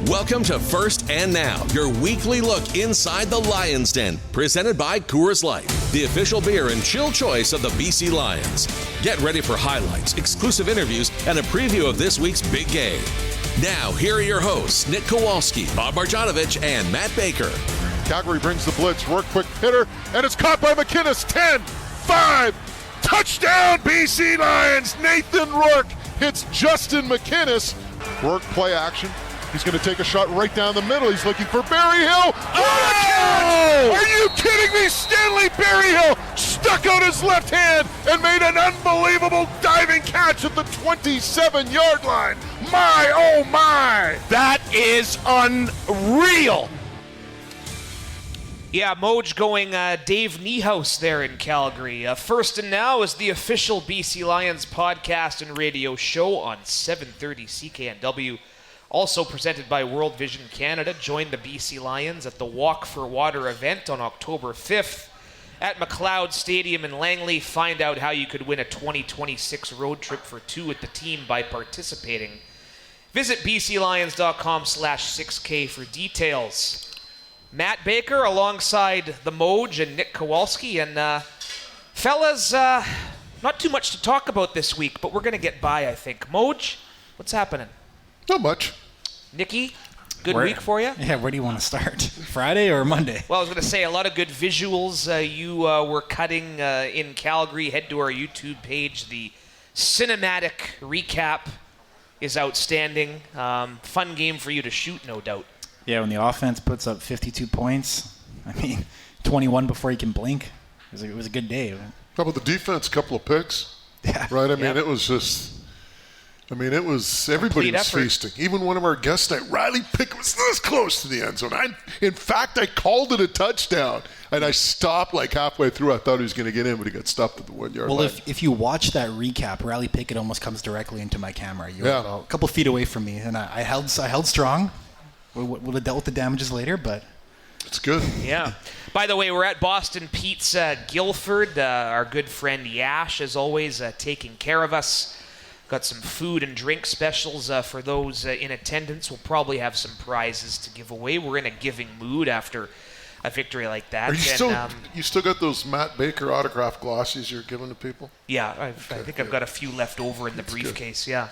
Welcome to First and Now, your weekly look inside the Lions Den, presented by Coors Light, the official beer and chill choice of the BC Lions. Get ready for highlights, exclusive interviews, and a preview of this week's big game. Now, here are your hosts, Nick Kowalski, Bob Marjanovic, and Matt Baker. Calgary brings the blitz, work quick hitter, and it's caught by McInnes. 10, 5, touchdown BC Lions. Nathan Rourke hits Justin McInnes. Rourke play action. He's going to take a shot right down the middle. He's looking for Barry Hill. Oh! Are you kidding me? Stanley Berryhill stuck out his left hand and made an unbelievable diving catch at the 27-yard line. My, oh my! That is unreal. Yeah, Moj going Dave Niehaus there in Calgary. First and Now is the official BC Lions podcast and radio show on 730 CKNW. Also presented by World Vision Canada. Join the BC Lions at the Walk for Water event on October 5th at McLeod Stadium in Langley. Find out how you could win a 2026 road trip for two with the team by participating. Visit bclions.com/6K for details. Matt Baker alongside the Moj and Nick Kowalski. And fellas, not too much to talk about this week, but we're going to get by, I think. Moj, what's happening? Not much. Nikki, good week for you? Yeah, where do you want to start? Friday or Monday? Well, I was going to say a lot of good visuals you were cutting in Calgary. Head to our YouTube page. The cinematic recap is outstanding. Fun game for you to shoot, no doubt. Yeah, when the offense puts up 52 points, 21 before you can blink. It was a good day. How about the defense? Couple of picks. Yeah. Right? It was just... everybody was feasting. Even one of our guests tonight, Riley Pickett, was this close to the end zone. In fact, I called it a touchdown, and I stopped like halfway through. I thought he was going to get in, but he got stopped at the 1 yard line. Well, if you watch that recap, Riley Pickett almost comes directly into my camera. You were about a couple feet away from me, and I held strong. Would have dealt with the damages later, but... it's good. Yeah. By the way, we're at Boston Pizza Guildford. Our good friend Yash, as always, taking care of us. Got some food and drink specials for those in attendance. We'll probably have some prizes to give away. We're in a giving mood after a victory like that. Are you still got those Matt Baker autograph glossies you're giving to people? Yeah, I think I've got a few left over in the briefcase. Good. Yeah.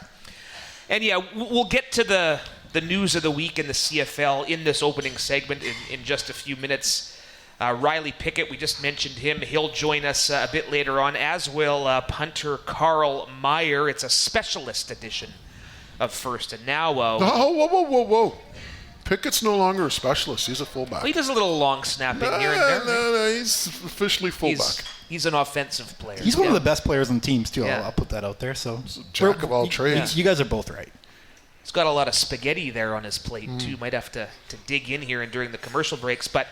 And yeah, we'll get to the news of the week in the CFL in this opening segment in just a few minutes. Riley Pickett, we just mentioned him. He'll join us a bit later on, as will punter Carl Meyer. It's a specialist edition of First and Now. Whoa. Pickett's no longer a specialist. He's a fullback. Well, he does a little long snapping here and there. No, he's officially fullback. He's an offensive player. He's one of the best players on teams, too. Yeah. I'll put that out there. So he's a jack of all trades. You guys are both right. He's got a lot of spaghetti there on his plate, too. Might have to dig in here and during the commercial breaks. But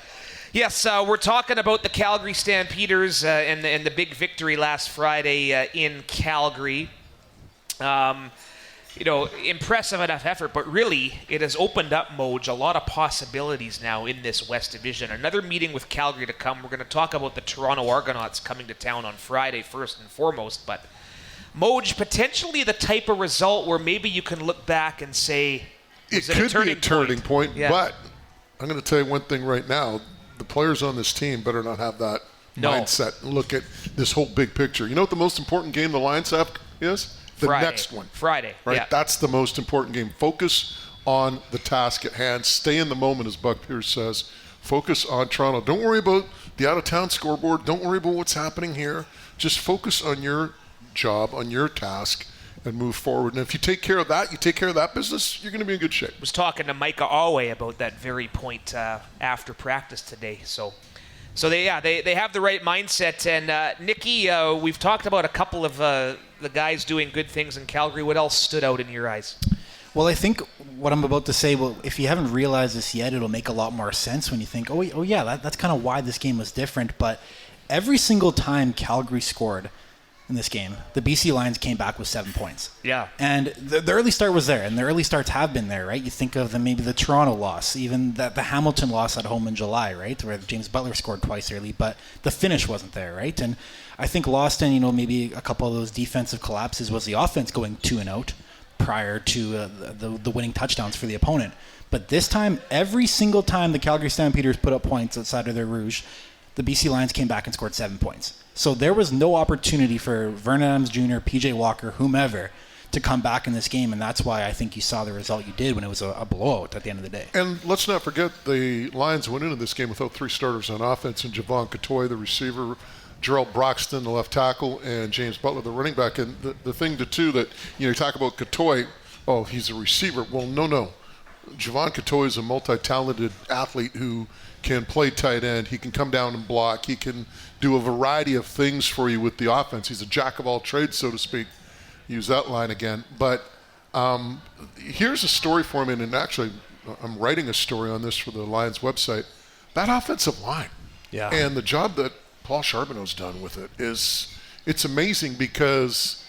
yes, we're talking about the Calgary Stampeders and the big victory last Friday in Calgary. Impressive enough effort, but really it has opened up, Moj, a lot of possibilities now in this West Division. Another meeting with Calgary to come. We're going to talk about the Toronto Argonauts coming to town on Friday first and foremost, but Moj, potentially the type of result where maybe you can look back and say it could be a turning point, yeah. But I'm going to tell you one thing right now. The players on this team better not have that mindset and look at this whole big picture. You know what the most important game the Lions have is? The next one. Friday. Right? Yeah. That's the most important game. Focus on the task at hand. Stay in the moment, as Buck Pierce says. Focus on Toronto. Don't worry about the out-of-town scoreboard. Don't worry about what's happening here. Just focus on your job, on your task, and move forward. And if you take care of that, you take care of that business, you're going to be in good shape. I was talking to Micah Alway about that very point after practice today. So they have the right mindset. And Nikki, we've talked about a couple of the guys doing good things in Calgary. What else stood out in your eyes? Well, I think what I'm about to say, if you haven't realized this yet, it'll make a lot more sense when you think, oh yeah, that's kind of why this game was different. But every single time Calgary scored in this game, the BC Lions came back with 7 points. Yeah. And the early start was there, and the early starts have been there, right? You think of maybe the Toronto loss, even the Hamilton loss at home in July, right, where James Butler scored twice early, but the finish wasn't there, right? And I think lost in, maybe a couple of those defensive collapses was the offense going 2 and out. prior to the winning touchdowns for the opponent. But this time, every single time the Calgary Stampeders put up points outside of their Rouge, the BC Lions came back and scored 7 points. So there was no opportunity for Vernon Adams Jr., PJ Walker, whomever, to come back in this game, and that's why I think you saw the result you did when it was a blowout at the end of the day. And let's not forget the Lions went into this game without 3 starters on offense, and Javon Catoy, the receiver, Jarrell Broxton, the left tackle, and James Butler, the running back. And the thing, too, that you talk about Catoy, oh, he's a receiver. Well, no. Javon Catoy is a multi-talented athlete who can play tight end. He can come down and block. He can do a variety of things for you with the offense. He's a jack of all trades, so to speak. Use that line again. But here's a story for me, and actually I'm writing a story on this for the Lions website. That offensive line and the job that Paul Charbonneau's done with it it's amazing, because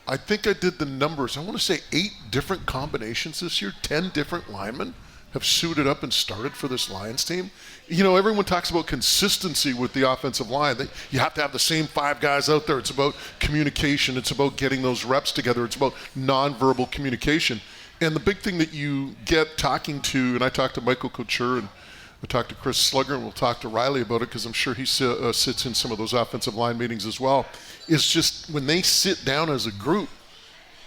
I think I did the numbers. I want to say 8 different combinations this year. 10 different linemen have suited up and started for this Lions team. Everyone talks about consistency with the offensive line. You have to have the same 5 guys out there. It's about communication. It's about getting those reps together. It's about nonverbal communication. And the big thing that you get talking to, and I talked to Michael Couture, and I talked to Chris Slugger, and we'll talk to Riley about it, because I'm sure he sits in some of those offensive line meetings as well, is just when they sit down as a group,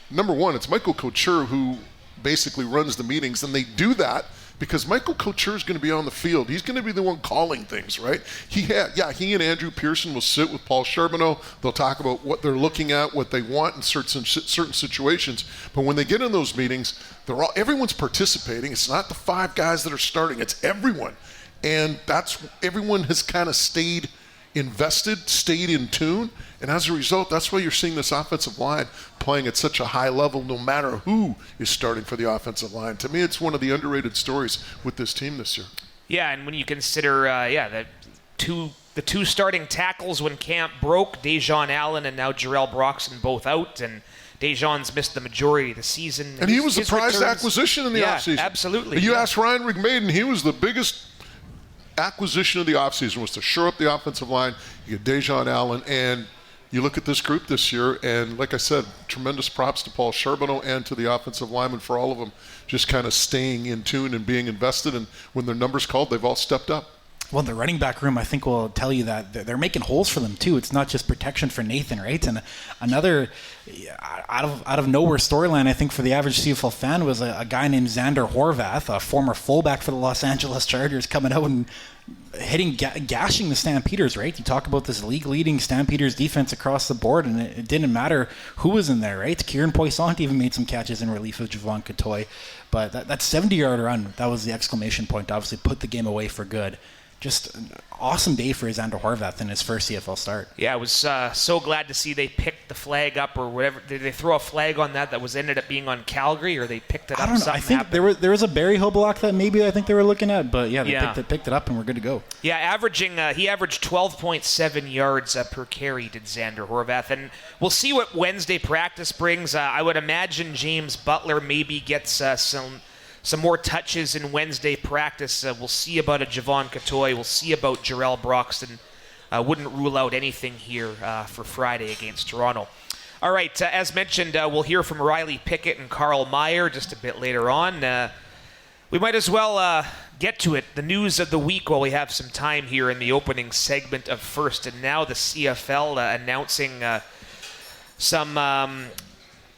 number one, it's Michael Couture who basically runs the meetings, and they do that because Michael Couture is going to be on the field. He's going to be the one calling things, right? He and Andrew Pearson will sit with Paul Charbonneau. They'll talk about what they're looking at, what they want in certain situations. But when they get in those meetings, everyone's participating. It's not the 5 guys that are starting. It's everyone. And everyone has kind of stayed invested, stayed in tune, and as a result, that's why you're seeing this offensive line playing at such a high level no matter who is starting for the offensive line. To me, it's one of the underrated stories with this team this year. Yeah, and when you consider the two starting tackles when camp broke, Dejon Allen and now Jarrell Broxton both out, and Dejon's missed the majority of the season. And he was a prized acquisition in the offseason. Absolutely. You ask Ryan McMaden, he was the biggest acquisition of the offseason, was to shore up the offensive line. You get Dejon Allen, and you look at this group this year, and like I said, tremendous props to Paul Charbonneau and to the offensive linemen for all of them just kind of staying in tune and being invested, and when their numbers called, they've all stepped up. Well, the running back room, I think, will tell you that they're making holes for them too. It's not just protection for Nathan, right? And another out of nowhere storyline, I think, for the average CFL fan was a guy named Xander Horvath, a former fullback for the Los Angeles Chargers, coming out and gashing the Stampeders, right? You talk about this league-leading Stampeders defense across the board, and it didn't matter who was in there, right? Kieran Poissant even made some catches in relief of Javon Catoy. But that 70-yard run, that was the exclamation point to obviously put the game away for good. Just an awesome day for Xander Horvath in his first CFL start. Yeah, I was so glad to see they picked the flag up, or whatever. Did they throw a flag on that was ended up being on Calgary, or they picked it up? I don't know. I think there was a Berryhill block that maybe I think they were looking at, but they picked it up and we're good to go. Yeah, he averaged 12.7 yards per carry, did Xander Horvath, and we'll see what Wednesday practice brings. I would imagine James Butler maybe gets some more touches in Wednesday practice. We'll see about a Javon Catoy. We'll see about Jarrell Broxton. Wouldn't rule out anything here for Friday against Toronto. All right, as mentioned, we'll hear from Riley Pickett and Carl Meyer just a bit later on. We might as well get to it. The news of the week while we have some time here in the opening segment of First and Now. The CFL announcing some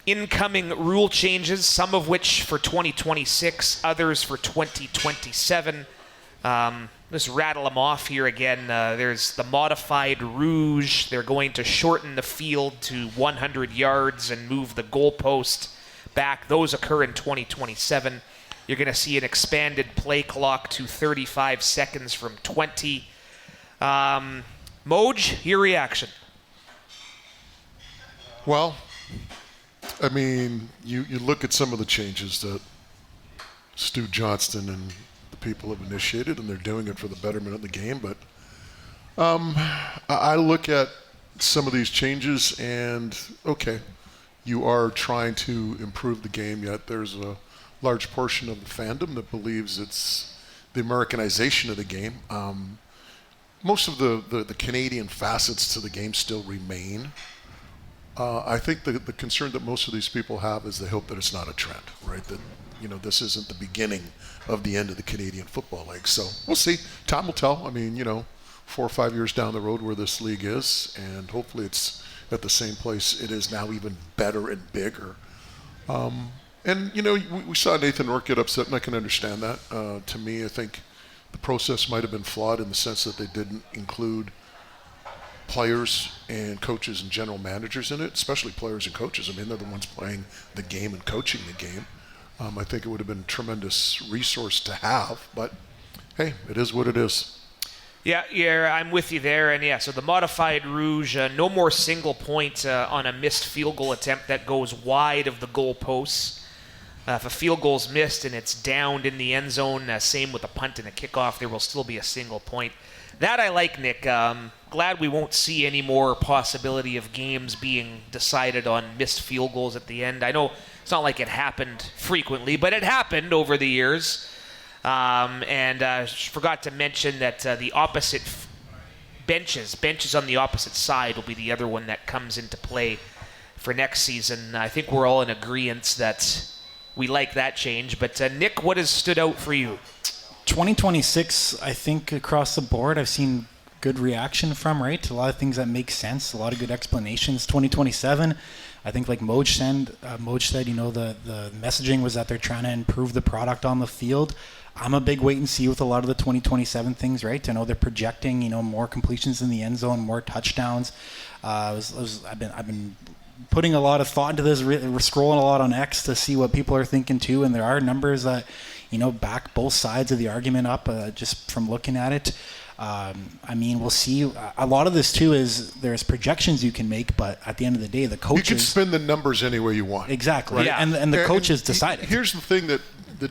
incoming rule changes, some of which for 2026, others for 2027. Let's rattle them off here again. There's the modified Rouge. They're going to shorten the field to 100 yards and move the goalpost back. Those occur in 2027. You're going to see an expanded play clock to 35 seconds from 20. Moj, your reaction? Well, I mean, you look at some of the changes that Stu Johnston and the people have initiated, and they're doing it for the betterment of the game. But I look at some of these changes, and okay, you are trying to improve the game, yet there's a large portion of the fandom that believes it's the Americanization of the game. Most of the Canadian facets to the game still remain. I think the concern that most of these people have is they hope that it's not a trend, right? That, this isn't the beginning of the end of the Canadian Football League. So we'll see. Time will tell. I mean, 4 or 5 years down the road where this league is, and hopefully it's at the same place it is now, even better and bigger. We saw Nathan Rourke get upset, and I can understand that. To me, I think the process might have been flawed in the sense that they didn't include players and coaches and general managers in it, especially players and coaches. I mean, they're the ones playing the game and coaching the game. I think it would have been a tremendous resource to have, but hey, it is what it is. Yeah, I'm with you there. And so the modified rouge, no more single point on a missed field goal attempt that goes wide of the goal posts. If a field goal's missed and it's downed in the end zone, same with a punt and a kickoff, there will still be a single point. That I like, Nick. Glad we won't see any more possibility of games being decided on missed field goals at the end. I know it's not like it happened frequently, but it happened over the years. And forgot to mention that the opposite benches on the opposite side will be the other one that comes into play for next season. I think we're all in agreement that we like that change. But Nick, what has stood out for you? 2026, I think across the board, I've seen good reaction from, right? A lot of things that make sense, a lot of good explanations. 2027, I think like Moj said, the messaging was that they're trying to improve the product on the field. I'm a big wait and see with a lot of the 2027 things, right? I know they're projecting, more completions in the end zone, more touchdowns. I've been putting a lot of thought into this, scrolling a lot on X to see what people are thinking too, and there are numbers that, back both sides of the argument up just from looking at it. We'll see. A lot of this too is there's projections you can make, but at the end of the day, the coaches... You can spin the numbers any way you want. Exactly. Right? Yeah. And the coaches decide it. Here's the thing that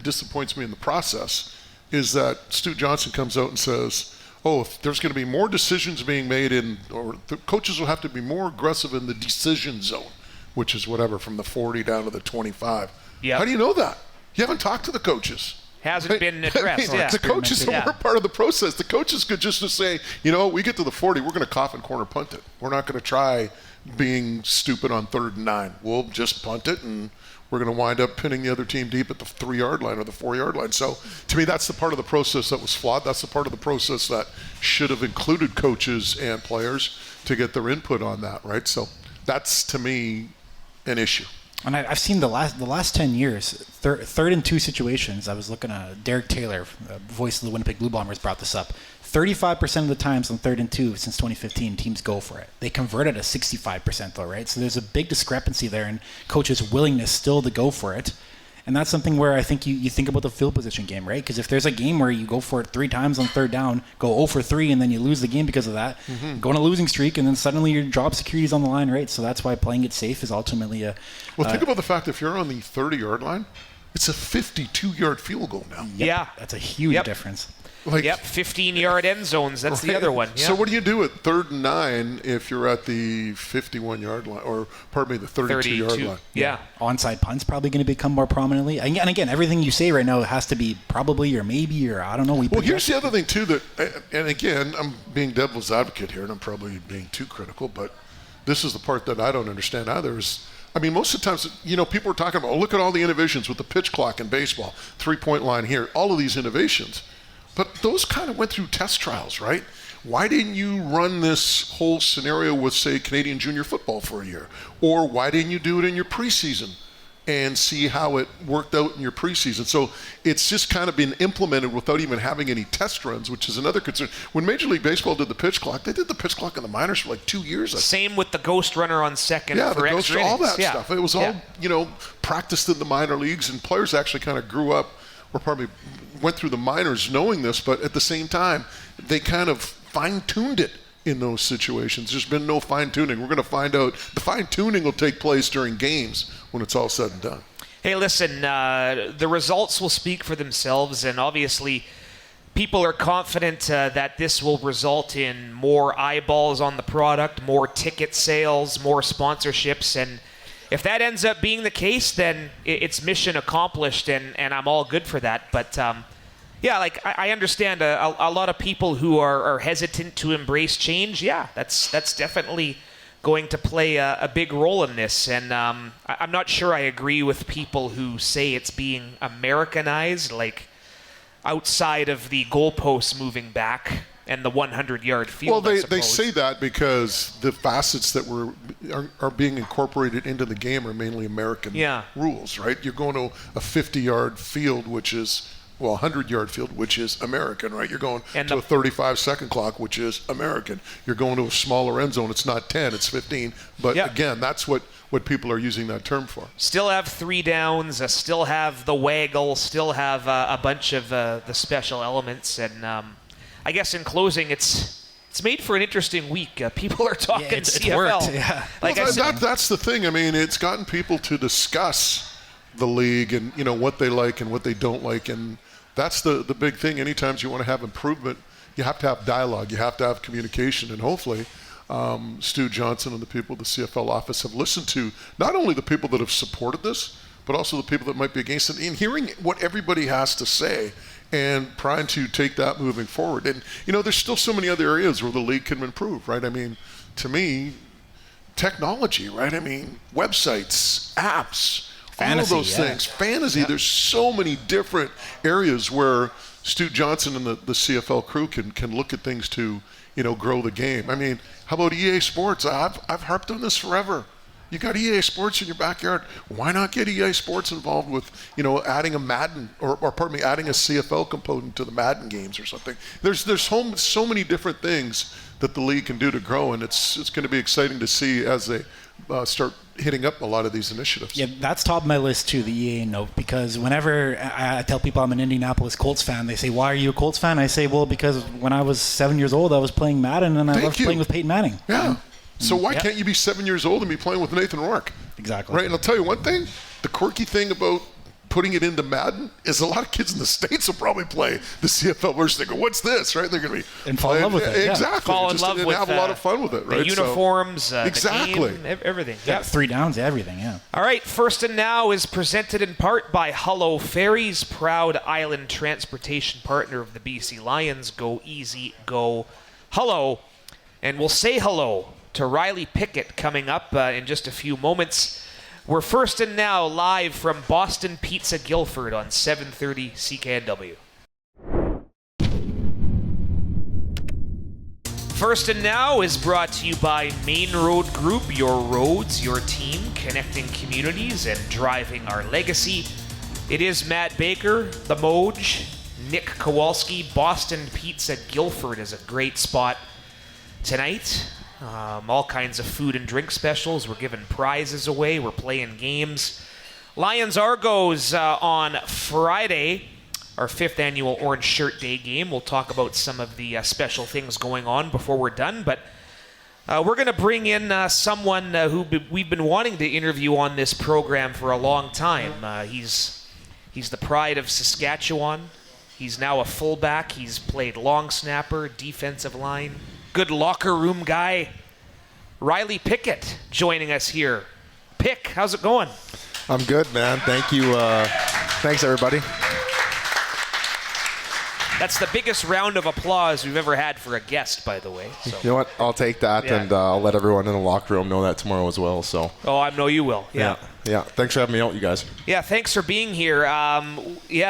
disappoints me in the process is that Stu Johnson comes out and says, if there's going to be more decisions being made or the coaches will have to be more aggressive in the decision zone, which is whatever, from the 40 down to the 25. Yep. How do you know that? You haven't talked to the coaches. Hasn't been addressed. The coaches weren't part of the process. The coaches could just say, we get to the 40, we're going to coffin corner punt it. We're not going to try being stupid on 3rd and 9. We'll just punt it, and we're going to wind up pinning the other team deep at the 3-yard line or the 4-yard line. So to me, that's the part of the process that was flawed. That's the part of the process that should have included coaches and players to get their input on that, right? So that's, to me, an issue. And I've seen the last 10 years, third and 2 situations. I was looking at Derek Taylor, voice of the Winnipeg Blue Bombers, brought this up. 35% of the times on 3rd and 2 since 2015, teams go for it. They converted at 65% though, right? So there's a big discrepancy there in coaches' willingness still to go for it. And that's something where I think you think about the field position game, right? Because if there's a game where you go for it 3 times on 3rd down, go 0 for 3, and then you lose the game because of that, go on a losing streak, and then suddenly your job security is on the line, right? So that's why playing it safe is ultimately a... Well, think about the fact that if you're on the 30-yard line, it's a 52-yard field goal now. Yep, yeah. That's a huge difference. 15-yard end zones. That's the other one. So what do you do at 3rd and 9 if you're at the 51-yard line, or pardon me, the 32-yard line? Yeah. Onside punt's probably going to become more prominently. And again, everything you say right now has to be probably or maybe or I don't know. Here's the other thing too and again, I'm being devil's advocate here, and I'm probably being too critical, but this is the part that I don't understand either. Most of the times, people are talking about, look at all the innovations with the pitch clock in baseball, 3-point line here, all of these innovations. But those kind of went through test trials, right? Why didn't you run this whole scenario with, say, Canadian junior football for a year? Or why didn't you do it in your preseason and see how it worked out in your preseason? So it's just kind of been implemented without even having any test runs, which is another concern. When Major League Baseball did the pitch clock, they did the pitch clock in the minors for like 2 years. Same with the ghost runner on second for extra innings. All that stuff. It was all, practiced in the minor leagues, and players actually kind of grew up, or probably went through the minors knowing this, but at the same time, they kind of fine-tuned it in those situations. There's been no fine-tuning. We're going to find out. The fine-tuning will take place during games when it's all said and done. Hey, listen, the results will speak for themselves, and obviously people are confident that this will result in more eyeballs on the product, more ticket sales, more sponsorships, and if that ends up being the case, then it's mission accomplished, and I'm all good for that. But, I understand a lot of people who are hesitant to embrace change. Yeah, that's definitely going to play a big role in this. And I'm not sure I agree with people who say it's being Americanized, like outside of the goalposts moving back and the 100-yard field. Well, they say that because the facets that are being incorporated into the game are mainly American rules, right? You're going to a 50-yard field, which is, well, a 100-yard field, which is American, right? You're going to a 35-second clock, which is American. You're going to a smaller end zone. It's not 10, it's 15. But again, that's what people are using that term for. Still have 3 downs, still have the waggle, still have a bunch of the special elements. And I guess in closing, it's made for an interesting week. People are talking CFL. It's worked, yeah. Like that's the thing. I mean, it's gotten people to discuss the league and, you know, what they like and what they don't like. And that's the big thing. Anytime you want to have improvement, you have to have dialogue. You have to have communication. And hopefully Stu Johnson and the people at the CFL office have listened to not only the people that have supported this, but also the people that might be against it, and hearing what everybody has to say and trying to take that moving forward. And, you know, there's still so many other areas where the league can improve, right? I mean, to me, technology, right? I mean, websites, apps, all of those things. Fantasy, there's so many different areas where Stu Johnson and the CFL crew can look at things to, you know, grow the game. I mean, how about EA Sports? I've harped on this forever. You got EA Sports in your backyard. Why not get EA Sports involved with, you know, adding a Madden adding a CFL component to the Madden games or something? There's so many different things that the league can do to grow, and it's going to be exciting to see as they start hitting up a lot of these initiatives. Yeah, that's top of my list too, the EA note, because whenever I tell people I'm an Indianapolis Colts fan, they say, why are you a Colts fan? I say, well, because when I was 7 years old, I was playing Madden, and I loved playing with Peyton Manning. Yeah. So why can't you be 7 years old and be playing with Nathan Rourke? Exactly. Right, and I'll tell you one thing, the quirky thing about putting it into Madden is a lot of kids in the States will probably play the CFL versus they go, what's this, right? They're going to be and fall in love with it. Exactly. Fall in love and with have a lot of fun with it, right? The uniforms, exactly. the game, everything. Yeah, 3 downs, everything, yeah. All right, First and Now is presented in part by Hullo Ferries, proud island transportation partner of the BC Lions. Go easy, go Hullo. And we'll say hello to Riley Pickett coming up in just a few moments. We're First and Now live from Boston Pizza Guildford on 730 CKNW. First and Now is brought to you by Main Road Group, your roads, your team, connecting communities and driving our legacy. It is Matt Baker, the Moj, Nick Kowalski. Boston Pizza Guildford is a great spot tonight. All kinds of food and drink specials. We're giving prizes away. We're playing games. Lions Argos on Friday, our 5th annual Orange Shirt Day game. We'll talk about some of the special things going on before we're done. But we're going to bring in someone who we've been wanting to interview on this program for a long time. He's the pride of Saskatchewan. He's now a fullback. He's played long snapper, defensive line. Good locker room guy, Riley Pickett, joining us here. Pick, how's it going? I'm good, man. Thank you. Thanks, everybody. That's the biggest round of applause we've ever had for a guest, by the way. So. You know what? I'll take that, and I'll let everyone in the locker room know that tomorrow as well. So. Oh, I know you will. Yeah. Thanks for having me out, you guys. Yeah, thanks for being here.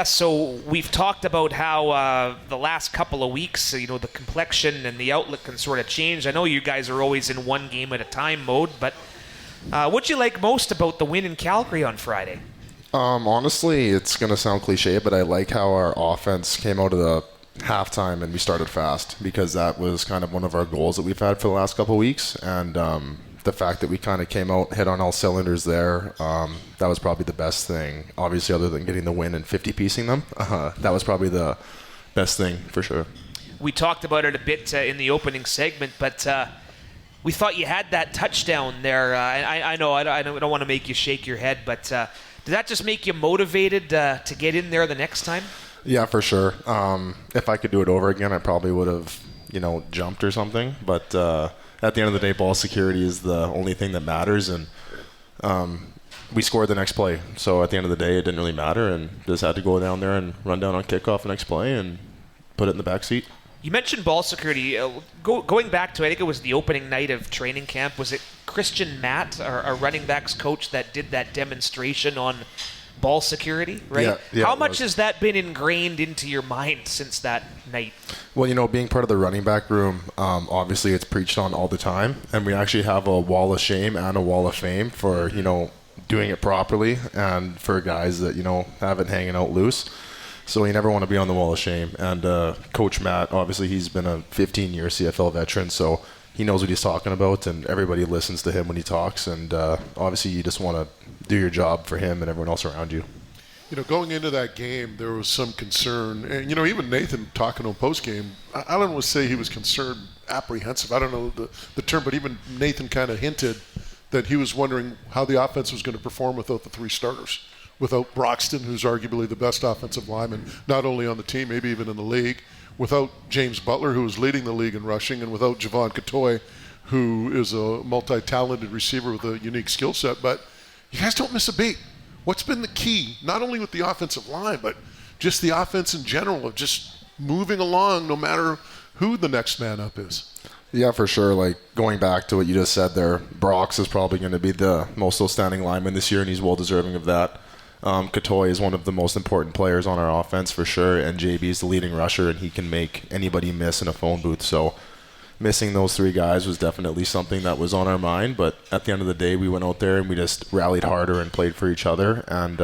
So we've talked about how the last couple of weeks, you know, the complexion and the outlook can sort of change. I know you guys are always in one game at a time mode, but what'd you like most about the win in Calgary on Friday? Honestly, it's going to sound cliche, but I like how our offense came out of the halftime and we started fast, because that was kind of one of our goals that we've had for the last couple of weeks. And the fact that we kind of came out, hit on all cylinders there, that was probably the best thing. Obviously, other than getting the win and 50-piecing them, that was probably the best thing for sure. We talked about it a bit in the opening segment, but we thought you had that touchdown there. I know I don't want to make you shake your head, but did that just make you motivated to get in there the next time? Yeah, for sure. If I could do it over again, I probably would have, jumped or something. But at the end of the day, ball security is the only thing that matters. And we scored the next play. So at the end of the day, it didn't really matter, and just had to go down there and run down on kickoff the next play and put it in the back seat. You mentioned ball security. Going back to, I think it was the opening night of training camp, was it Christian Matt, our running backs coach, that did that demonstration on ball security, right? Yeah, How much has that been ingrained into your mind since that night? Well, being part of the running back room, obviously it's preached on all the time, and we actually have a wall of shame and a wall of fame for, doing it properly and for guys that, have it hanging out loose. So you never want to be on the wall of shame. And Coach Matt, obviously he's been a 15-year CFL veteran, so he knows what he's talking about, and everybody listens to him when he talks. And obviously you just want to do your job for him and everyone else around you. Going into that game, there was some concern. And, even Nathan talking on post-game, I don't want to say he was concerned, apprehensive. I don't know the term, but even Nathan kind of hinted that he was wondering how the offense was going to perform without the three starters. Without Broxton, who's arguably the best offensive lineman, not only on the team, maybe even in the league. Without James Butler, who is leading the league in rushing, and without Javon Katoy, who is a multi-talented receiver with a unique skill set. But you guys don't miss a beat. What's been the key, not only with the offensive line, but just the offense in general, of just moving along no matter who the next man up is? Yeah, for sure. Like, going back to what you just said there, Brox is probably going to be the most outstanding lineman this year, and he's well deserving of that. Katoy is one of the most important players on our offense for sure, and JB is the leading rusher, and he can make anybody miss in a phone booth. So missing those three guys was definitely something that was on our mind, but at the end of the day, we went out there and we just rallied harder and played for each other and,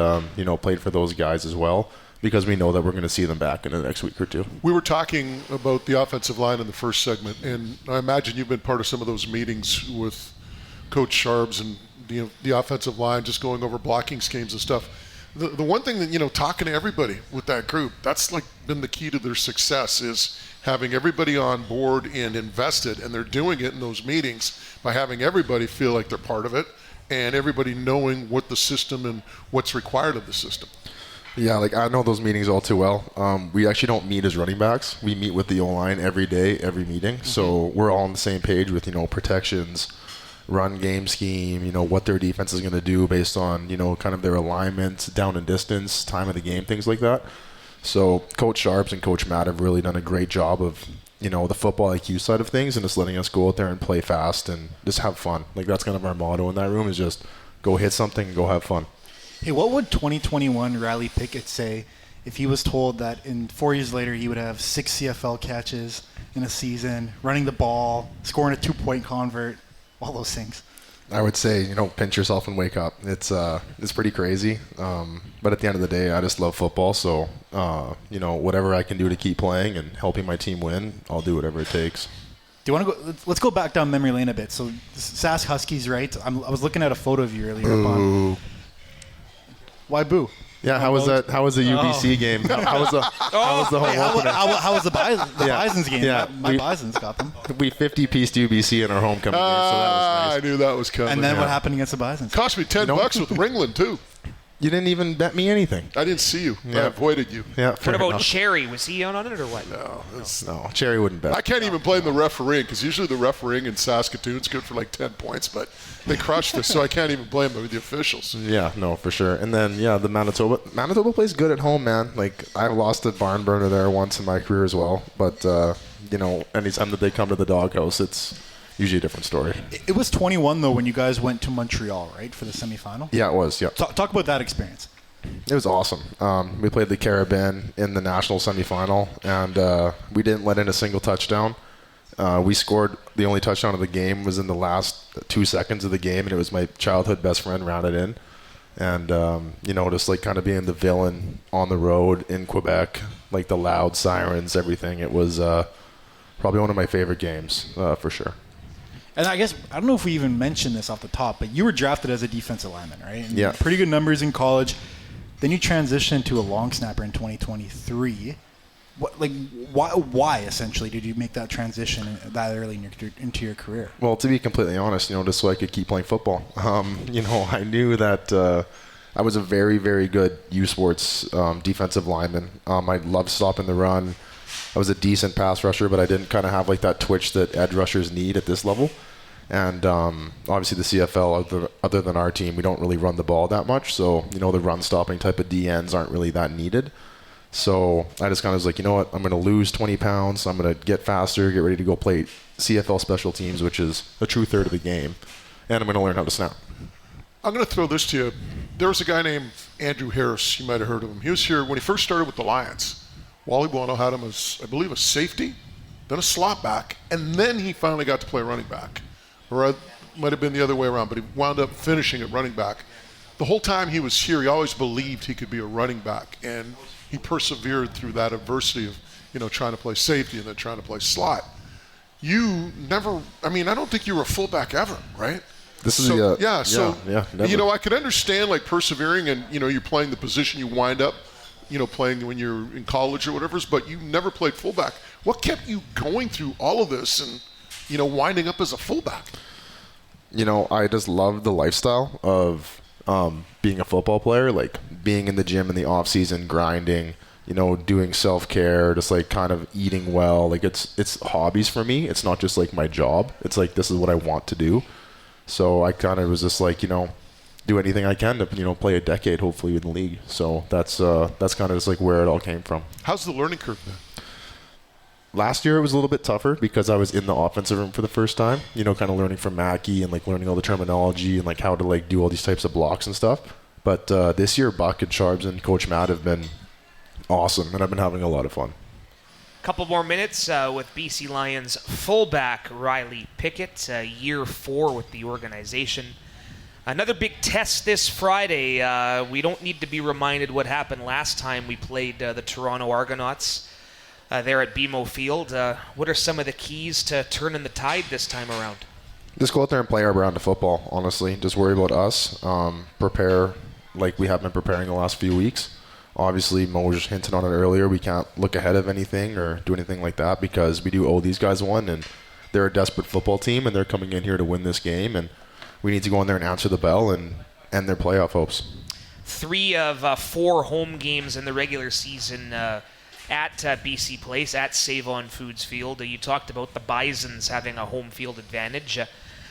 played for those guys as well, because we know that we're going to see them back in the next week or two. We were talking about the offensive line in the first segment, and I imagine you've been part of some of those meetings with Coach Sharps and the offensive line, just going over blocking schemes and stuff. The one thing that, talking to everybody with that group, that's like been the key to their success, is having everybody on board and invested, and they're doing it in those meetings by having everybody feel like they're part of it and everybody knowing what the system and what's required of the system. Yeah, I know those meetings all too well. We actually don't meet as running backs. We meet with the O-line every day, every meeting. Mm-hmm. So we're all on the same page with, protections, run game scheme, what their defense is going to do based on, kind of their alignment, down and distance, time of the game, things like that. So Coach Sharps and Coach Matt have really done a great job of, the football IQ side of things and just letting us go out there and play fast and just have fun. That's kind of our motto in that room, is just go hit something and go have fun. Hey, what would 2021 Riley Pickett say if he was told that in 4 years later he would have 6 CFL catches in a season, running the ball, scoring a 2-point convert, all those things? I would say, pinch yourself and wake up. It's pretty crazy. But at the end of the day, I just love football. So, whatever I can do to keep playing and helping my team win, I'll do whatever it takes. Do you want to go? Let's go back down memory lane a bit. So, Sask Huskies, right? I was looking at a photo of you earlier. Boo. Why boo? Yeah, how was that? How was the UBC game? How was the home opener? How was the Bison's game? Yeah, my Bison's got them. We 50-pieced UBC in our homecoming game, so that was nice. I knew that was coming. And then what happened against the Bisons? Cost me $10 with Ringland too. You didn't even bet me anything. I didn't see you. Yeah. I avoided you. Yeah. What about enough. Cherry? Was he out on it or what? No, Cherry wouldn't bet. I can't even blame the refereeing, because usually the refereeing in Saskatoon's good for like 10 points, but they crushed us, so I can't even blame the officials. Yeah, no, for sure. And then, the Manitoba plays good at home, man. I've lost a barn burner there once in my career as well. But, anytime that they come to the doghouse, it's usually a different story. It was 21, though, when you guys went to Montreal, right, for the semifinal? Yeah, it was, yeah. Talk about that experience. It was awesome. We played the Caribbean in the national semifinal, and we didn't let in a single touchdown. We scored the only touchdown of the game was in the last 2 seconds of the game, and it was my childhood best friend rounded in. And, just kind of being the villain on the road in Quebec, the loud sirens, everything. It was probably one of my favorite games, for sure. And I guess, I don't know if we even mentioned this off the top, but you were drafted as a defensive lineman, right? And yeah. Pretty good numbers in college. Then you transitioned to a long snapper in 2023. Why essentially did you make that transition that early into your career? Well, to be completely honest, just so I could keep playing football. I knew that I was a very, very good U Sports defensive lineman. I loved stopping the run. I was a decent pass rusher, but I didn't kind of have that twitch that edge rushers need at this level. And obviously the CFL, other than our team, we don't really run the ball that much. So, the run-stopping type of DNs aren't really that needed. So I just kind of was like, you know what? I'm going to lose 20 pounds. I'm going to get faster, get ready to go play CFL special teams, which is a true third of the game. And I'm going to learn how to snap. I'm going to throw this to you. There was a guy named Andrew Harris. You might have heard of him. He was here when he first started with the Lions. Wally Buono had him as, I believe, a safety, then a slot back, and then he finally got to play running back. Or it might have been the other way around, but he wound up finishing at running back. The whole time he was here, he always believed he could be a running back, and he persevered through that adversity of, trying to play safety and then trying to play slot. You never, I don't think you were a fullback ever, right? Never. I could understand like persevering and, you're playing the position you wind up, playing when you're in college or whatever, but you never played fullback. What kept you going through all of this and, winding up as a fullback? I just love the lifestyle of being a football player, like being in the gym in the off season, grinding, doing self-care, just like kind of eating well. Like it's hobbies for me. It's not just like my job. It's like, this is what I want to do. So I kind of was just like, do anything I can to, play a decade, hopefully, in the league. So that's kind of just like where it all came from. How's the learning curve been? Last year it was a little bit tougher because I was in the offensive room for the first time, kind of learning from Mackie and like learning all the terminology and like how to like do all these types of blocks and stuff. But this year, Buck and Charbs and Coach Matt have been awesome, and I've been having a lot of fun. Couple more minutes with BC Lions fullback Riley Pickett, year 4 with the organization. Another big test this Friday. We don't need to be reminded what happened last time we played the Toronto Argonauts there at BMO Field. What are some of the keys to turning the tide this time around? Just go out there and play our brand of football, honestly. Just worry about us. Prepare like we have been preparing the last few weeks. Obviously, Mo was just hinting on it earlier. We can't look ahead of anything or do anything like that because we do owe these guys one, and they're a desperate football team, and they're coming in here to win this game, and we need to go in there and answer the bell and end their playoff hopes. 3 of 4 home games in the regular season at BC Place, at Save-On Foods Field. You talked about the Bisons having a home field advantage.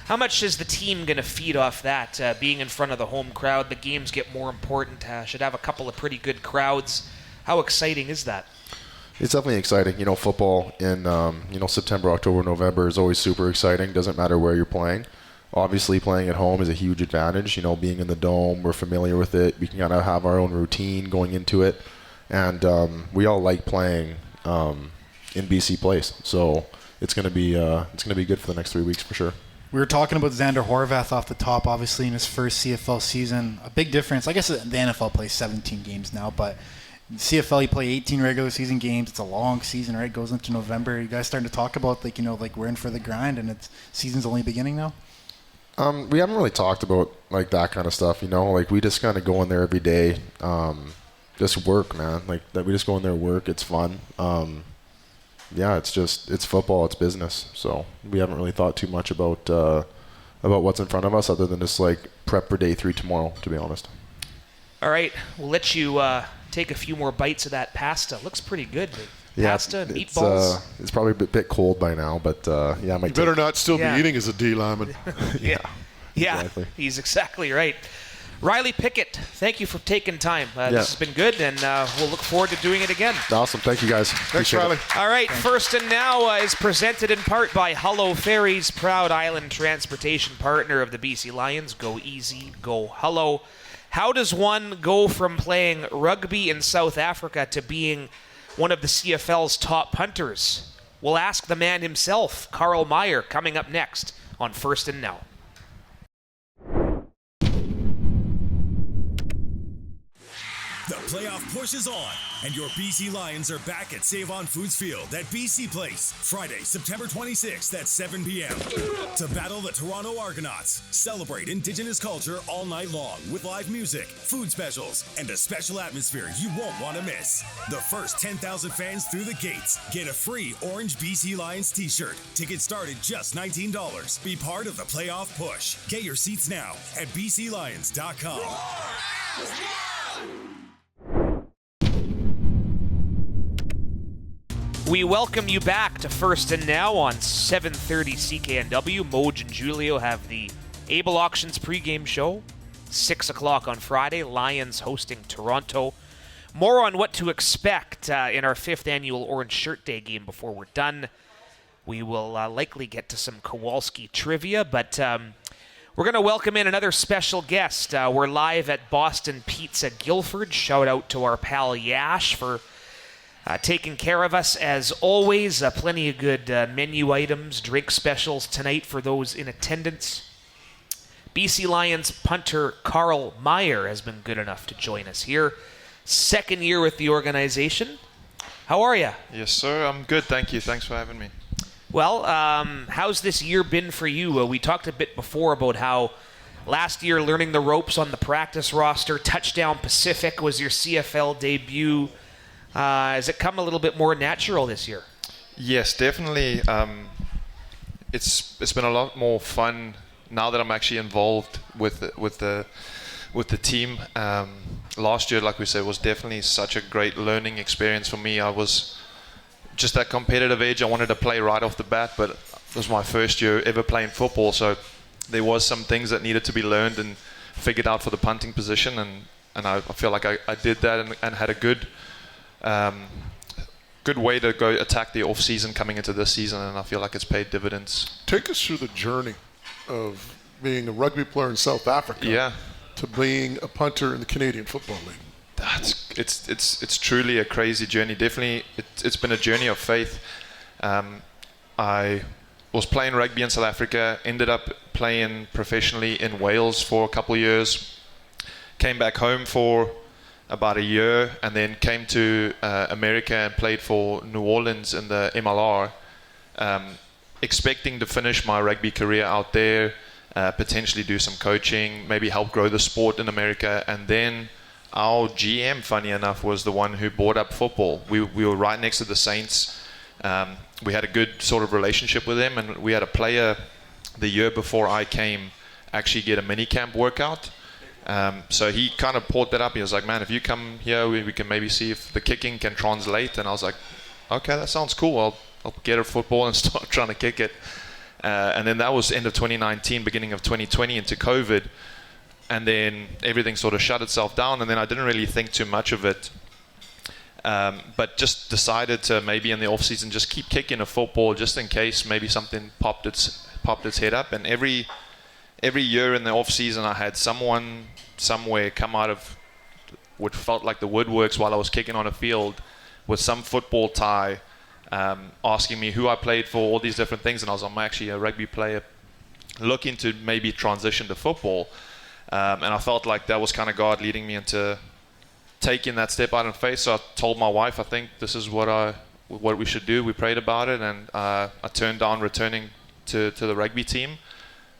How much is the team going to feed off that? Being in front of the home crowd, the games get more important. Should have a couple of pretty good crowds. How exciting is that? It's definitely exciting. Football in September, October, November is always super exciting. Doesn't matter where you're playing. Obviously, playing at home is a huge advantage. Being in the dome, we're familiar with it. We can kind of have our own routine going into it, and we all like playing in BC Place. So it's going to be good for the next 3 weeks for sure. We were talking about Xander Horvath off the top, obviously, in his first CFL season. A big difference. I guess the NFL plays 17 games now, but CFL, you play 18 regular season games. It's a long season, right? It goes into November. You guys starting to talk about, like we're in for the grind and it's season's only beginning now? We haven't really talked about, like, that kind of stuff, Like, we just kind of go in there every day, just work, man. Like, that we just go in there and work. It's fun. It's football, it's business. So we haven't really thought too much about what's in front of us other than just like prep for day 3 tomorrow, to be honest. All right, we'll let you take a few more bites of that pasta. Looks pretty good. Pasta, meatballs. It's probably a bit cold by now, but I might. You better not still be eating as a D lineman. Yeah, exactly. He's exactly right. Riley Pickett, thank you for taking time. This has been good, and we'll look forward to doing it again. Awesome. Thank you, guys. Thanks, Riley. All right, First and Now is presented in part by Hullo Ferries, proud island transportation partner of the BC Lions. Go easy, go Hullo. How does one go from playing rugby in South Africa to being one of the CFL's top punters? We'll ask the man himself, Carl Meyer, coming up next on First and Now. The playoff push is on, and your BC Lions are back at Save-On Foods Field at BC Place, Friday, September 26th at 7 p.m. to battle the Toronto Argonauts. Celebrate Indigenous culture all night long with live music, food specials, and a special atmosphere you won't want to miss. The first 10,000 fans through the gates get a free orange BC Lions t-shirt. Tickets start at just $19. Be part of the playoff push. Get your seats now at bclions.com. We welcome you back to First and Now on 7:30 CKNW. Moj and Julio have the Able Auctions pregame show. 6 o'clock on Friday. Lions hosting Toronto. more on what to expect in our 5th annual Orange Shirt Day game before we're done. We will likely get to some Kowalski trivia, but we're going to welcome in another special guest. We're live at Boston Pizza Guildford. Shout out to our pal Yash for taking care of us as always. Plenty of good menu items, drink specials tonight for those in attendance. BC Lions punter Carl Meyer has been good enough to join us here. 2nd year with the organization. How are you? Yes, sir. I'm good, thank you. Thanks for having me. Well, how's this year been for you? We talked a bit before about how last year learning the ropes on the practice roster, Touchdown Pacific was your CFL debut. Has it come a little bit more natural this year? Yes, definitely. It's been a lot more fun now that I'm actually involved with the team. Last year, like we said, was definitely such a great learning experience for me. I was just that competitive age. I wanted to play right off the bat, but it was my first year ever playing football, so there was some things that needed to be learned and figured out for the punting position, and I feel like I did that and had a good way to go attack the off season coming into this season, and I feel like it's paid dividends. Take us through the journey of being a rugby player in South Africa to being a punter in the Canadian Football League. It's truly a crazy journey. Definitely, it's been a journey of faith. I was playing rugby in South Africa, ended up playing professionally in Wales for a couple of years, came back home for about a year, and then came to America and played for New Orleans in the MLR, expecting to finish my rugby career out there, potentially do some coaching, maybe help grow the sport in America. And then our GM, funny enough, was the one who brought up football. We were right next to the Saints. We had a good sort of relationship with them, and we had a player the year before I came actually get a mini camp workout. So he kind of brought that up. He was like, man, if you come here, we can maybe see if the kicking can translate. And I was like, okay, that sounds cool. I'll get a football and start trying to kick it. And then that was end of 2019, beginning of 2020 into COVID. And then everything sort of shut itself down. And then I didn't really think too much of it. But just decided to maybe in the off season just keep kicking a football just in case maybe something popped its head up. And every year in the off season, I had someone somewhere come out of what felt like the woodworks while I was kicking on a field with some football tie, asking me who I played for, all these different things. And I was like, I'm actually a rugby player looking to maybe transition to football. And I felt like that was kind of God leading me into taking that step out in faith. So I told my wife, I think this is what we should do. We prayed about it, and I turned down returning to the rugby team,